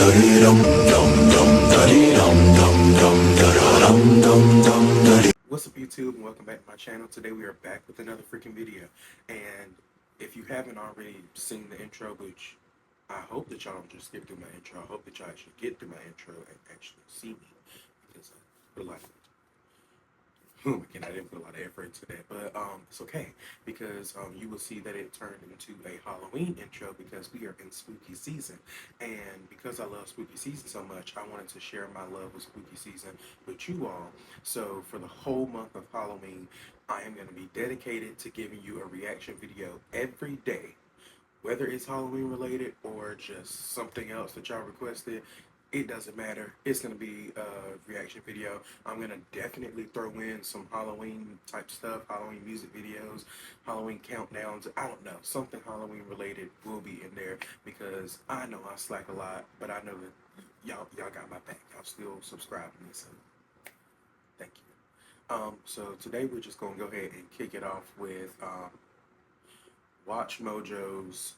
What's up YouTube, and welcome back to my channel. Today we are back with another freaking video, and if you haven't already seen the intro, which I hope that y'all don't just skip through my intro, I hope that y'all actually get through my intro and actually see me, because I put a lot of again, I didn't put a lot of effort into that, but it's okay, because you will see that it turned into a Halloween intro because we are in spooky season, and because I love spooky season so much, I wanted to share my love with spooky season with you all. So for the whole month of Halloween, I am going to be dedicated to giving you a reaction video every day, whether it's Halloween related or just something else that y'all requested. It doesn't matter. It's going to be a reaction video. I'm going to definitely throw in some Halloween type stuff, Halloween music videos, Halloween countdowns. I don't know. Something Halloween related will be in there because I know I slack a lot, but I know that y'all got my back. Y'all still subscribe to me, so thank you. So today we're just going to go ahead and kick it off with Watch Mojo's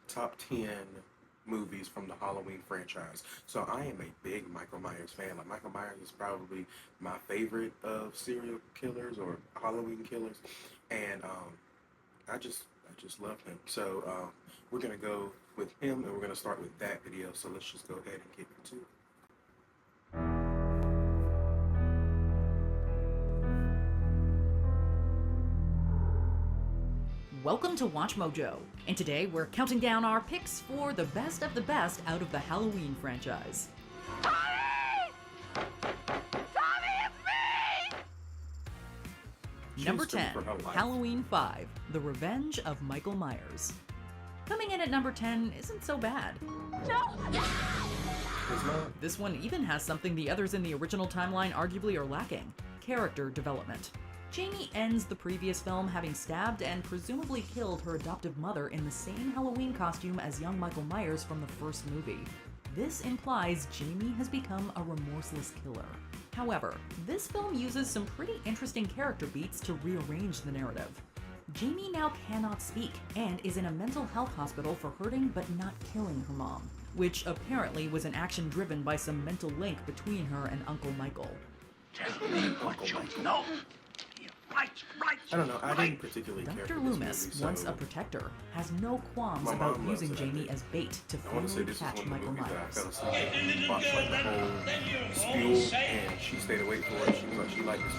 top 10 movies from the Halloween franchise. So I am a big Michael Myers fan. Like, Michael Myers is probably my favorite of serial killers or Halloween killers, and I just love him. So we're gonna go with him, and we're gonna start with that video. So let's just go ahead and get into it. Welcome to Watch Mojo, and today we're counting down our picks for the best of the best out of the Halloween franchise. Tommy! Tommy, it's me! Number 10, Halloween 5, The Revenge of Michael Myers. Coming in at number 10 isn't so bad. No! This one even has something the others in the original timeline arguably are lacking: character development. Jamie ends the previous film having stabbed and presumably killed her adoptive mother in the same Halloween costume as young Michael Myers from the first movie. This implies Jamie has become a remorseless killer. However, this film uses some pretty interesting character beats to rearrange the narrative. Jamie now cannot speak and is in a mental health hospital for hurting but not killing her mom, which apparently was an action driven by some mental link between her and Uncle Michael. Tell me what you know. Right. I don't know. I didn't particularly care Dr. for this Loomis, movie, so once a protector, has no qualms my about mom loves using it, I Jamie think. as bait to I want to say finally this is catch one of the Michael movies that I fell Myers. asleep and watched like the whole spiel, and she stayed awake for it. She was like, she liked this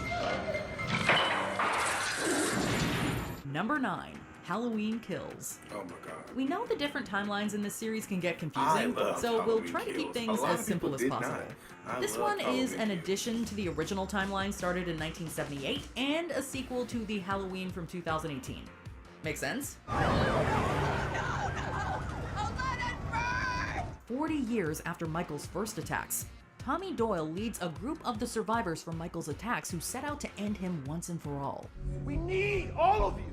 one. Number 9, Halloween Kills. Oh my god. We know the different timelines in this series can get I confusing, love so we'll Halloween try to keep Kills. things A lot as of simple people as did possible. not. I This love one is Halloween an Kills. addition to the original timeline started in 1978 and a sequel to the Halloween from 2018. Make sense? No! Oh, let it burn! 40 years after Michael's first attacks, Tommy Doyle leads a group of the survivors from Michael's attacks who set out to end him once and for all. We need all of you.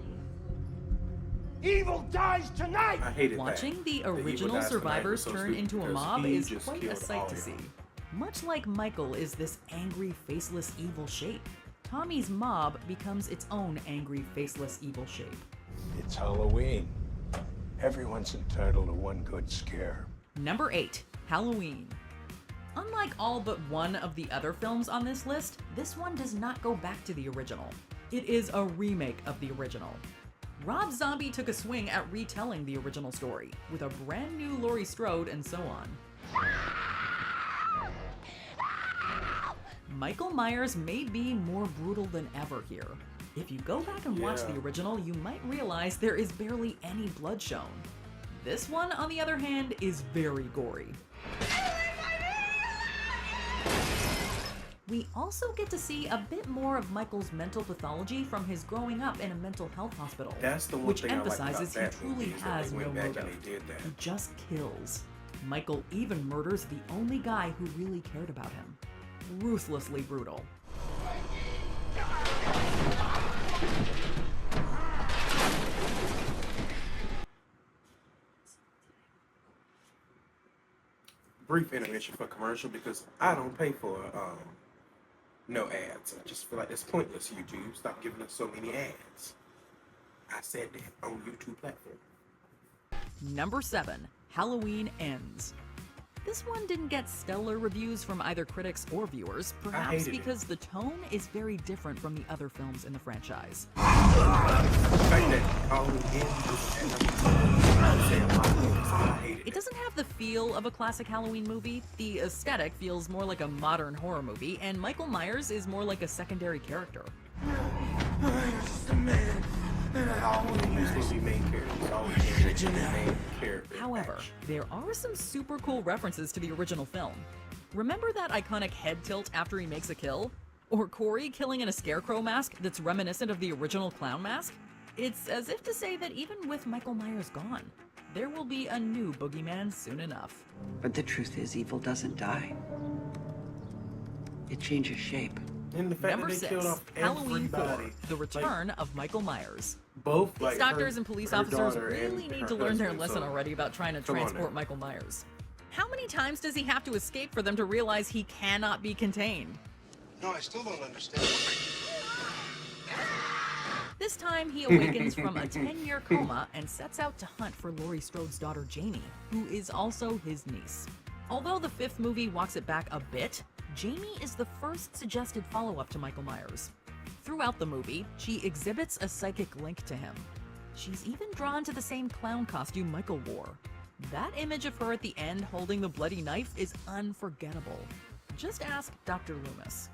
Evil dies tonight. I hated Watching that. the Evil original Dies Tonight survivors was so turn stupid into a because mob he is just quite a killed sight all to of see. them. Much like Michael is this angry, faceless, evil shape, Tommy's mob becomes its own angry, faceless, evil shape. It's Halloween. Everyone's entitled to one good scare. Number 8, Halloween. Unlike all but one of the other films on this list, this one does not go back to the original. It is a remake of the original. Rob Zombie took a swing at retelling the original story, with a brand new Laurie Strode and so on. Michael Myers may be more brutal than ever here. If you go back and watch Yeah. the original, you might realize there is barely any blood shown. This one, on the other hand, is very gory. We also get to see a bit more of Michael's mental pathology from his growing up in a mental health hospital, That's the one which thing I like about emphasizes he that truly movie is that has they no went back and motive. they did that. He just kills. Michael even murders the only guy who really cared about him. Ruthlessly brutal. Brief intermission for commercial because I don't pay for no ads. I just feel like it's pointless. YouTube, stop giving us so many ads. I said that on YouTube platform. Number 7, Halloween Ends. This one didn't get stellar reviews from either critics or viewers, perhaps hated it. because the tone is very different from the other films in the franchise. The fact that Halloween ends with I hate It it. doesn't have the feel of a classic Halloween movie. The aesthetic feels more like a modern horror movie, and Michael Myers is more like a secondary character. He's supposed to be main character. He's always been the main character. However, there are some super cool references to the original film. Remember that iconic head tilt after he makes a kill? Or Corey killing in a scarecrow mask that's reminiscent of the original clown mask? It's as if to say that even with Michael Myers gone, there will be a new boogeyman soon enough. But the truth is, evil doesn't die. It changes shape. And the fact Number that they 6, killed off Halloween 4, everybody. The Return of Michael Myers. Both Police doctors and police officers really need to learn their husband, lesson so- already about trying to Come on transport now. Michael Myers. How many times does he have to escape for them to realize he cannot be contained? No, I still don't understand. This time, he awakens from a 10-year coma and sets out to hunt for Laurie Strode's daughter Jamie, who is also his niece. Although the 5th movie walks it back a bit, Jamie is the first suggested follow-up to Michael Myers. Throughout the movie, she exhibits a psychic link to him. She's even drawn to the same clown costume Michael wore. That image of her at the end holding the bloody knife is unforgettable. Just ask Dr. Loomis.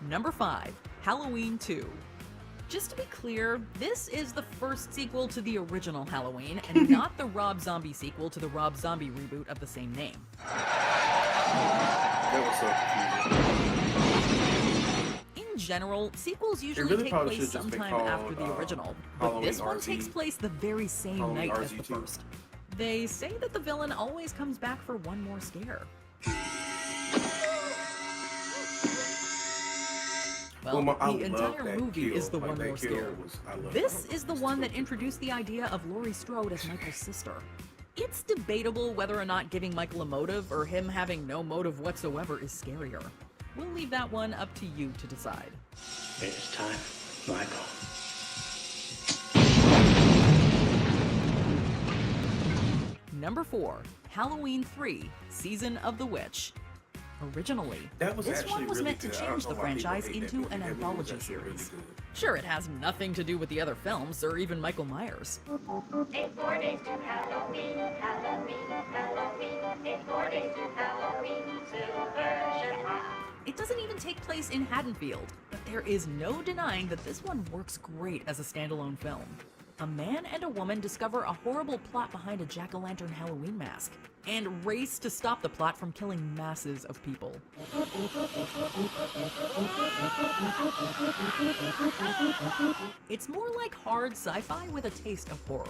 Number 5, Halloween 2. Just to be clear, this is the first sequel to the original Halloween and not the Rob Zombie sequel to the Rob Zombie reboot of the same name. That was so confusing. In general, sequels usually really take probably place should've just been sometime after called, the original, but Halloween this one RZ. takes place the very same Halloween night as the RZ2. first. They say that the villain always comes back for one more scare. Well, I the love entire that movie kill. is the Like, one that more kill scare. I love This it. is the one that introduced the idea of Laurie Strode as Michael's sister. It's debatable whether or not giving Michael a motive or him having no motive whatsoever is scarier. We'll leave that one up to you to decide. It is time, Michael. Number 4, Halloween 3, Season of the Witch. Originally, That was this actually one was really meant to good. I don't change know the why people franchise hate that into movie. an That movie was anthology actually really series. good. Sure, it has nothing to do with the other films or even Michael Myers. It's 4 days to Halloween, Halloween, Halloween. It's 4 days to Halloween, Silver Shamrock. It doesn't even take place in Haddonfield, but there is no denying that this one works great as a standalone film. A man and a woman discover a horrible plot behind a jack-o'-lantern Halloween mask, and race to stop the plot from killing masses of people. It's more like hard sci-fi with a taste of horror.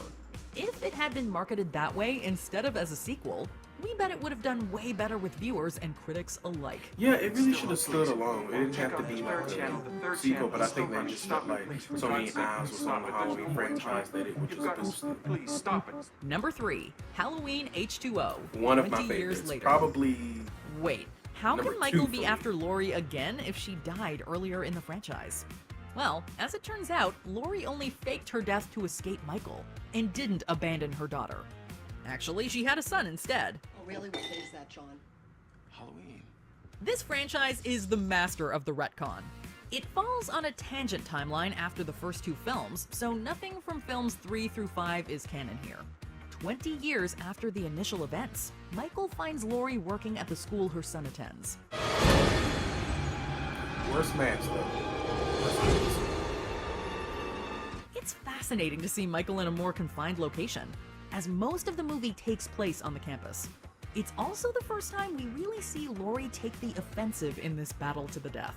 If it had been marketed that way instead of as a sequel, we bet it would have done way better with viewers and critics alike. Yeah, it really should have stood alone. It didn't have to be like a sequel, but I think they just felt like so many eyes was on the Halloween franchise that it would just boost it. Please stop it. Number 3, Halloween H2O. One of my 20 years favorites. later. Probably Wait, how number can Michael 2 be for me. after Laurie again if she died earlier in the franchise? Well, as it turns out, Laurie only faked her death to escape Michael and didn't abandon her daughter. Actually, she had a son instead. Oh, really? What day is that, John? Halloween. This franchise is the master of the retcon. It falls on a tangent timeline after the first 2 films, so nothing from films 3 through 5 is canon here. 20 years after the initial events, Michael finds Laurie working at the school her son attends. worst match though. Worst match. It's fascinating to see Michael in a more confined location, as most of the movie takes place on the campus. It's also the first time we really see Laurie take the offensive in this battle to the death.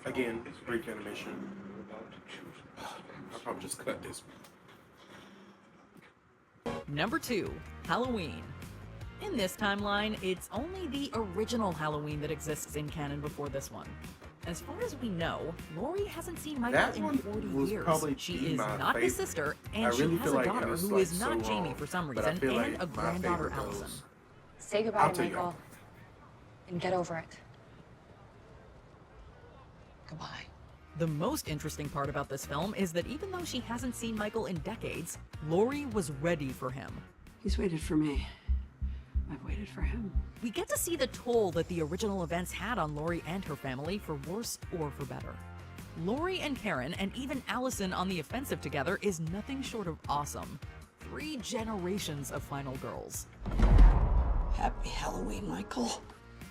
Again, brief animation. I'll probably just cut this. Number 2, Halloween. In this timeline, it's only the original Halloween that exists in canon before this one. As far as we know, Laurie hasn't seen Michael That in one 40 was years. probably She be is my not his favorite. sister, I and she really has feel a like it daughter was, who like, is not so Jamie long, for some but I reason, feel and like a my granddaughter, favorite Allison. goes- Say I'll goodbye, tell you. Michael, and get over it. Goodbye. The most interesting part about this film is that even though she hasn't seen Michael in decades, Laurie was ready for him. He's waited for me. I've waited for him. We get to see the toll that the original events had on Laurie and her family, for worse or for better. Laurie and Karen, and even Allison on the offensive together, is nothing short of awesome. 3 generations of final girls. Happy Halloween, Michael.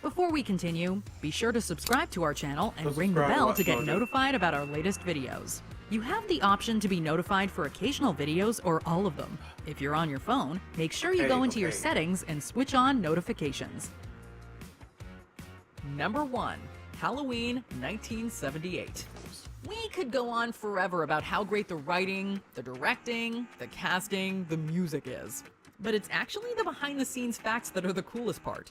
Before we continue, be sure to subscribe to our channel and ring the Subscribe, bell watch to get MOJO. notified about our latest videos. You have the option to be notified for occasional videos or all of them. If you're on your phone, make sure you go into your Okay. settings and switch on notifications. Number 1. Halloween 1978. We could go on forever about how great the writing, the directing, the casting, the music is. But it's actually the behind-the-scenes facts that are the coolest part.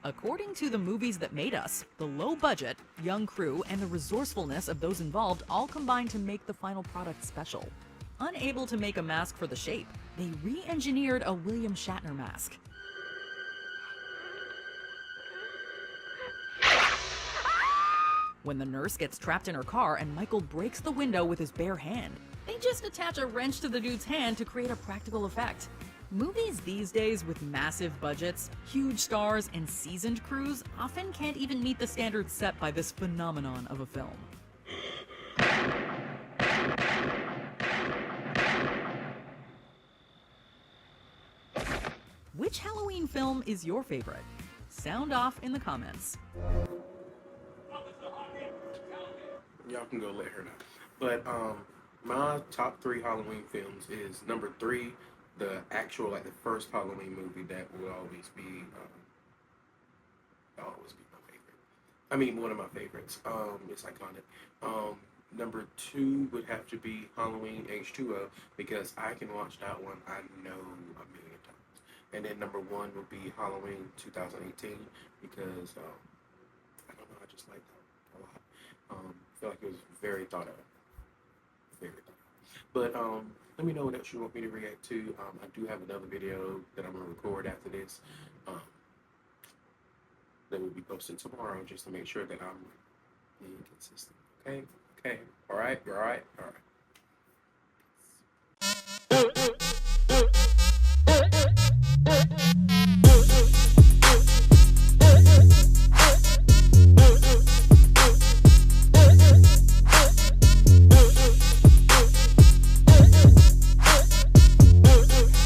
According to the movies that made us, the low budget, young crew, and the resourcefulness of those involved all combined to make the final product special. Unable to make a mask for the shape, they re-engineered a William Shatner mask. When the nurse gets trapped in her car and Michael breaks the window with his bare hand, they just attach a wrench to the dude's hand to create a practical effect. Movies these days with massive budgets, huge stars, and seasoned crews often can't even meet the standards set by this phenomenon of a film. Which Halloween film is your favorite? Sound off in the comments. Y'all can go let her know. But my top 3 Halloween films is number 3, the actual, like the first Halloween movie that will always be my favorite. I mean, one of my favorites. It's iconic. Number 2 would have to be Halloween H2O, because I can watch that one, I know, a million times. And then number 1 would be Halloween 2018, because I don't know, I just like that a lot. I feel like it was very thought of. Very thought of. But let me know what else you want me to react to. I do have another video that I'm going to record after this that will be posted tomorrow, just to make sure that I'm being consistent. Okay? Okay. Alright? You're alright? Alright.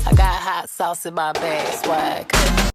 I got hot sauce in my bag, swag.